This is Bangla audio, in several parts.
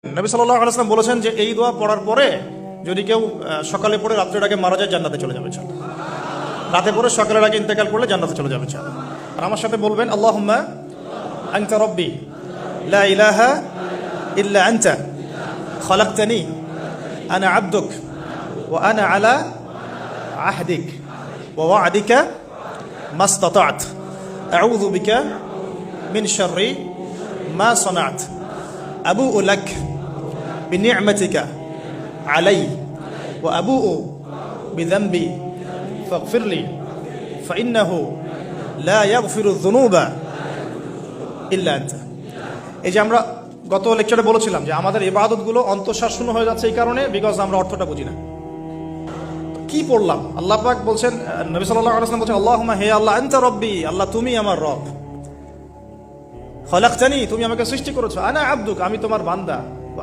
নবী সাল্লাল্লাহু আলাইহি ওয়াসাল্লাম বলেছেন যে এই দোয়া পড়ার পরে যদি কেউ সকালে পড়ে রাত্রের আগে মারা যায় জান্নাতে চলে যাবে। রাতে পড়ে সকালের আগে ইন্তেকাল করলে জান্নাতে চলে যাবে। আর আমার সাথে বলবেন আল্লাহুম্মা আনতা রাব্বি লা ইলাহা ইল্লা আনতা খালাকতানি আনা আবদুক ওয়া আনা আলা আহদিক ওয়া ওয়া'দিকা মাসতাতা'ত আউযু বিকা মিন শাররি মা সানা'ত আবুউ লাক بنعمتك علي وأبوء بذنبي فاغفر لي فإنه لا يغفر الذنوب إلا أنت। এই যে আমরা গত লেকচারে বলেছিলাম যে আমাদের ইবাদতগুলো অন্তঃশ্বাস শূন্য হয়ে যাচ্ছে এই কারণে, বিকজ আমরা অর্থটা বুঝি না। কি পড়লাম? আল্লাহ পাক বলছেন, নবী সাল্লাল্লাহু আলাইহি ওয়াসাল্লাম বলছেন আল্লাহুম্মা হে আল্লাহ আনতা রব্বি, আল্লাহ তুমি আমার রব, খালাকতানি তুমি আমাকে সৃষ্টি করেছো, আনা আবদুক আমি তোমার বান্দা,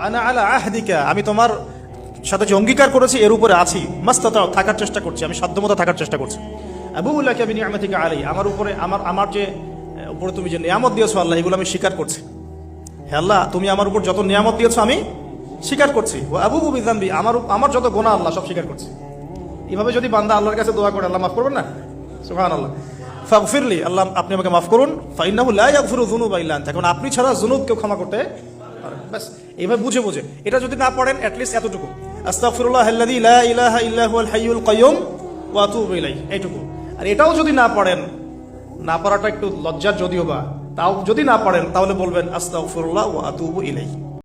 আনা আলা আহদিকা আমি তোমার সাথে যে অঙ্গীকার করেছি এর উপরে আছি, মাস্তাতাও থাকার চেষ্টা করছি, আমি সাধ্যমতো থাকার চেষ্টা করছি, আবুউ লাকা বিনিআমাতিকা আলাই আমার উপরে আমার যে উপরে তুমি যে নিয়ামত দিয়েছো আল্লাহ এগুলো আমি স্বীকার করছি। হে আল্লাহ তুমি আমার উপর যত নিয়ামত দিয়েছো আমি স্বীকার করছি, ও আবুউ বিযামবি আমার যত গুনাহ আল্লাহ সব স্বীকার করছি। এইভাবে যদি বান্দা আল্লাহর কাছে দোয়া করে আল্লাহ মাফ করবেন না? সুবহানাল্লাহ। ফাগফিরলি আল্লাহ আপনি আমাকে মাফ করুন, ফাইন্নাহু লা ইয়াগফিরু যুনুবা ইল্লা আনতা কারণ আপনি ছাড়া যুনুব কেউ ক্ষমা করতে বাস এইভাবে বুঝে বুঝে এটা যদি না পড়েন অ্যাটলিস্ট এতটুকু আস্তাগফিরুল্লাহাল্লাযী লা ইলাহা ইল্লা হুয়াল হাইয়ুল কাইয়্যুম ওয়া আতুবু ইলাইহি এইটুকু। আর এটাও যদি না পড়েন, না পড়াটা একটু লজ্জার যদিও বা, তাও যদি না পড়েন তাহলে বলবেন আস্তাগফিরুল্লাহ ওয়া আতুবু ইলাইহি।